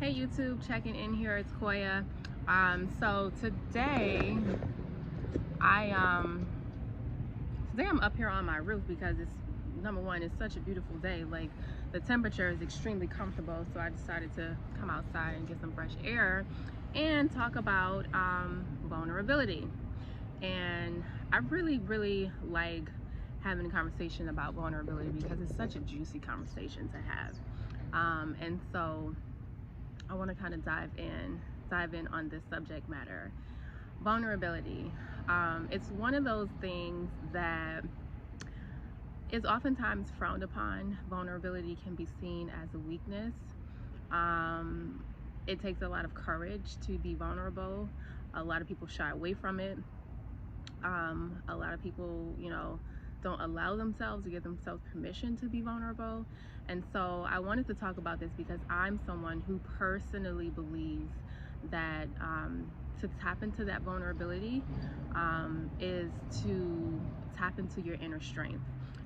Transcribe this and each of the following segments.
Hey YouTube, checking in here. It's Koya. So today I'm up here on my roof because it's number one, it's such a beautiful day. Like the temperature is extremely comfortable, so I decided to come outside and get some fresh air and talk about vulnerability. And I really like having a conversation about vulnerability because it's such a juicy conversation to have. And so I want to kind of dive in on this subject matter. Vulnerability. It's one of those things that is oftentimes frowned upon. Vulnerability can be seen as a weakness. It takes a lot of courage to be vulnerable. A lot of people shy away from it. A lot of people, don't allow themselves to give themselves permission to be vulnerable. And so I wanted to talk about this because I'm someone who personally believes that to tap into that vulnerability is to tap into your inner strength.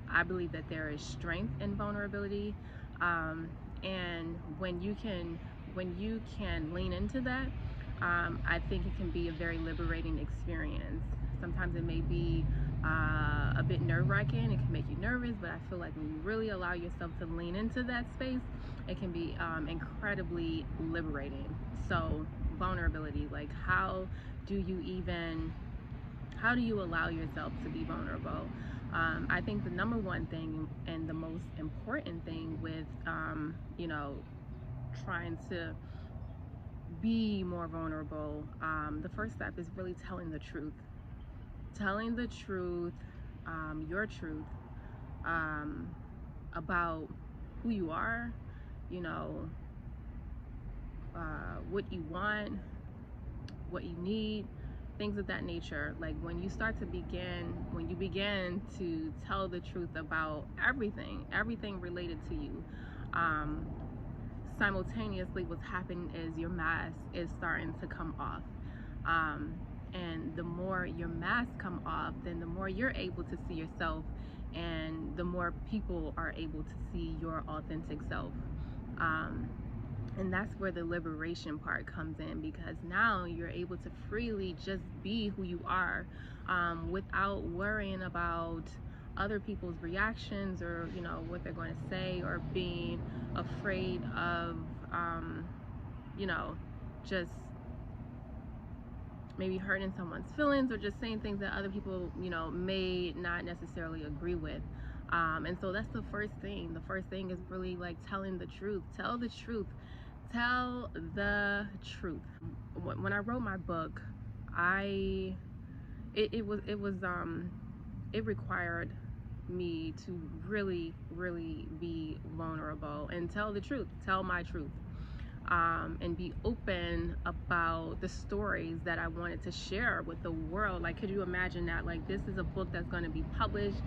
I believe that there is strength in vulnerability, and when you can lean into that, I think it can be a very liberating experience. Sometimes it may be a bit nerve-wracking. It can make you nervous, but I feel like when you really allow yourself to lean into that space, it can be incredibly liberating. So vulnerability, like how do you allow yourself to be vulnerable? I think the number one thing and the most important thing with trying to be more vulnerable, the first step is really telling the truth. Telling the truth, your truth, about who you are, you know, what you want, what you need, things of that nature. Like when you begin to tell the truth about everything related to you, simultaneously what's happening is your mask is starting to come off. And the more your mask come off, then the more you're able to see yourself, and the more people are able to see your authentic self. And that's where the liberation part comes in, because now you're able to freely just be who you are, without worrying about other people's reactions, or what they're going to say, or being afraid of just maybe hurting someone's feelings, or just saying things that other people may not necessarily agree with. And so that's the first thing. The first thing is really like telling the truth. Tell the truth. Tell the truth. When I wrote my book, it required me to really be vulnerable and tell the truth, tell my truth, and be open about the stories that I wanted to share with the world. Like, could you imagine that? Like, this is a book that's going to be published.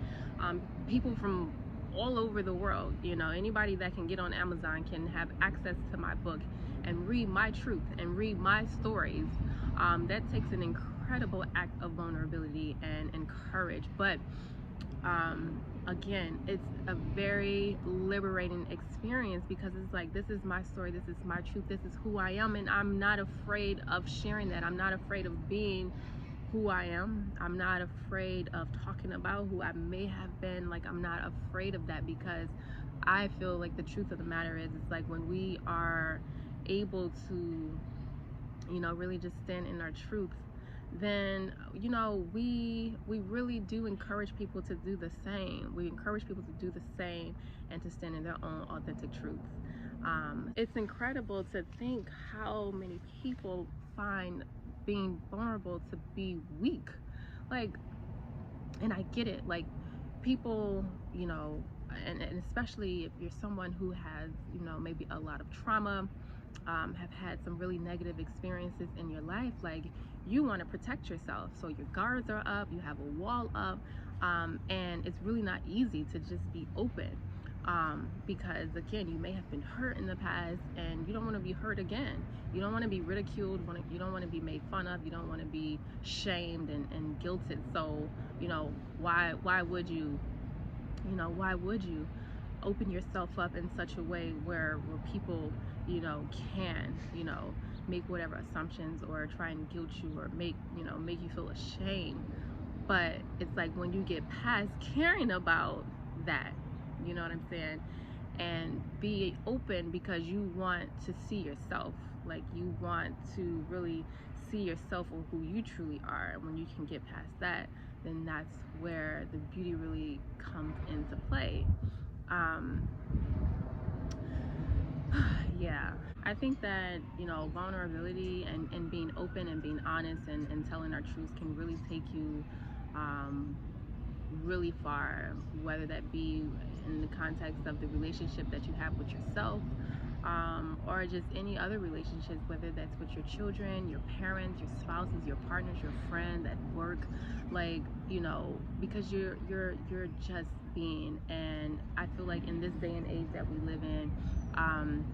People from all over the world, anybody that can get on Amazon can have access to my book and read my truth and read my stories. That takes an incredible act of vulnerability and courage. But again, it's a very liberating experience, because it's like, this is my story, this is my truth, this is who I am, and I'm not afraid of sharing that. I'm not afraid of being who I am. I'm not afraid of talking about who I may have been. Like, I'm not afraid of that, because I feel like the truth of the matter is, it's like when we are able to really just stand in our truth, then we really do encourage people to do the same. We encourage people to do the same and to stand in their own authentic truths. It's incredible to think how many people find being vulnerable to be weak. Like, and I get it. Like, people, and especially if you're someone who has maybe a lot of trauma, have had some really negative experiences in your life, like, you want to protect yourself, so your guards are up, you have a wall up, and it's really not easy to just be open, because again, you may have been hurt in the past and you don't want to be hurt again. You don't want to be ridiculed, you don't want to be made fun of, you don't want to be shamed and guilted. So why would you open yourself up in such a way where people you know, can, you know, make whatever assumptions or try and guilt you or make, you know, make you feel ashamed. But it's like when you get past caring about that, you know what I'm saying, and be open because you want to see yourself, like you want to really see yourself or who you truly are. And when you can get past that, then that's where the beauty really comes into play. um yeah, I think that, you know, vulnerability and being open and being honest and telling our truths can really take you um really far, whether that be in the context of the relationship that you have with yourself, or just any other relationships, whether that's with your children, your parents, your spouses, your partners, your friends at work, like, you know, because you're just being. And I feel like in this day and age that we live in, um,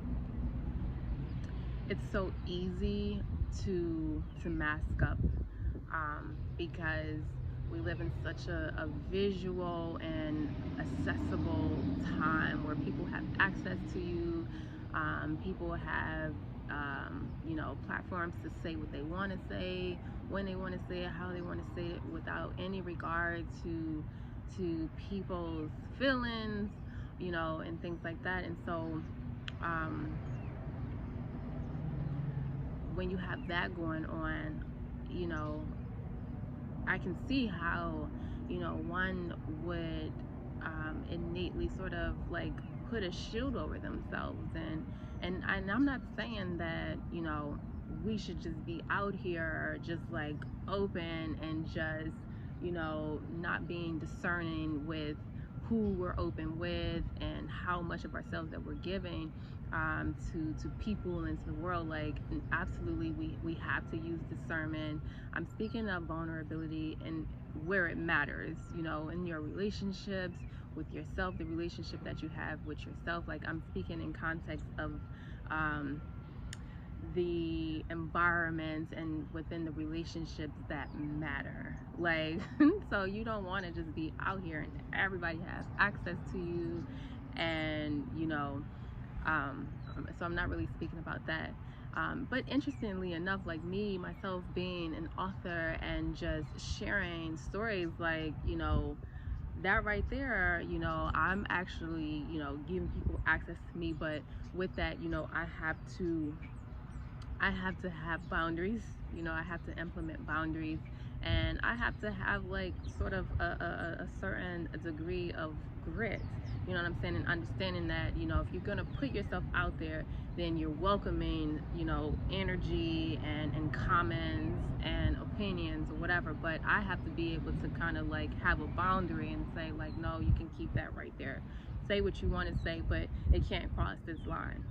it's so easy to mask up, because we live in such a visual and accessible time where people have access to you. People have, you know, platforms to say what they want to say, when they want to say it, how they want to say it, without any regard to people's feelings, you know, and things like that. And so, um, when you have that going on, you know, I can see how, you know, one would innately sort of like put a shield over themselves. And I'm not saying that, you know, we should just be out here just like open and just, you know, not being discerning with who we're open with and how much of ourselves that we're giving, to people and to the world. Like, absolutely, we have to use discernment. I'm speaking of vulnerability and where it matters, you know, in your relationships with yourself, the relationship that you have with yourself. Like, I'm speaking in context of um, the environment and within the relationships that matter. Like, so you don't want to just be out here and everybody has access to you, and, you know, um, so I'm not really speaking about that. But interestingly enough, like me, myself being an author and just sharing stories, like, you know, that right there, you know, I'm actually, you know, giving people access to me. But with that, you know, I have to have boundaries, you know, I have to implement boundaries, and I have to have like sort of a certain degree of grit, you know what I'm saying, and understanding that, you know, if you're gonna put yourself out there, then you're welcoming, you know, energy and comments and opinions or whatever. But I have to be able to kind of like have a boundary and say like, no, you can keep that right there. Say what you want to say, but it can't cross this line.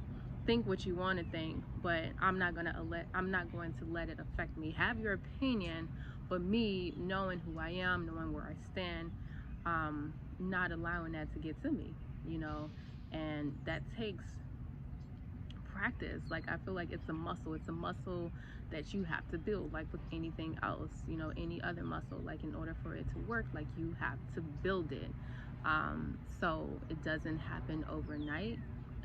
Think what you want to think, but I'm not going to let it affect me. Have your opinion, but me knowing who I am, knowing where I stand, not allowing that to get to me, you know. And that takes practice. Like, I feel like it's a muscle. It's a muscle that you have to build, like with anything else, you know, any other muscle. Like, in order for it to work, like, you have to build it. So it doesn't happen overnight.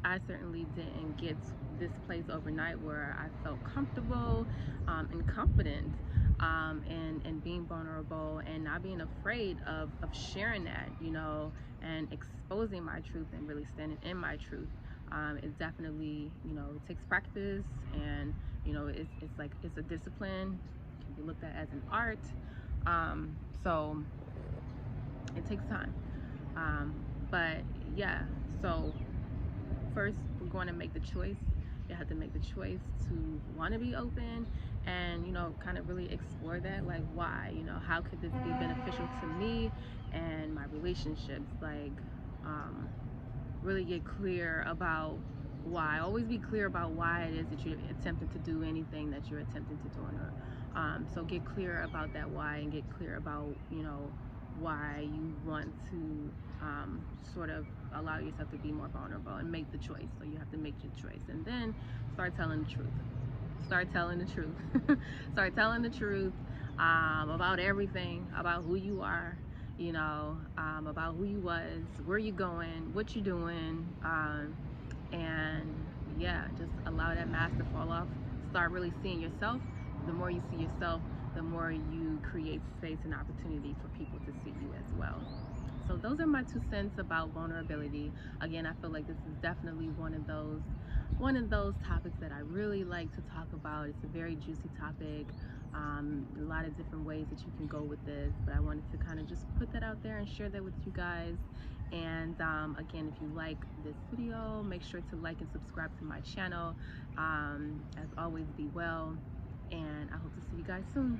I certainly didn't get this place overnight where I felt comfortable, and confident, and being vulnerable and not being afraid of sharing that, you know, and exposing my truth and really standing in my truth. It definitely, you know, it takes practice, and, you know, it's like, it's a discipline. It can be looked at as an art. So it takes time. Um, but yeah, so first we're going to make the choice. You have to make the choice to want to be open, and, you know, kind of really explore that, like, why, you know, how could this be beneficial to me and my relationships. Like, um, really get clear about why. Always be clear about why it is that you're attempting to do anything that you're attempting to do. So get clear about that why, and get clear about, you know, why you want to, sort of allow yourself to be more vulnerable and make the choice. So you have to make your choice, and then start telling the truth. Start telling the truth. Start telling the truth, about everything, about who you are, you know, about who you was, where you going, what you doing, and yeah, just allow that mask to fall off. Start really seeing yourself. The more you see yourself, the more you create space and opportunity for people to see you as well. So those are my 2 cents about vulnerability. Again, I feel like this is definitely one of those topics that I really like to talk about. It's a very juicy topic. A lot of different ways that you can go with this, but I wanted to kind of just put that out there and share that with you guys. And again, if you like this video, make sure to like and subscribe to my channel. As always, be well, and I hope to see you guys soon.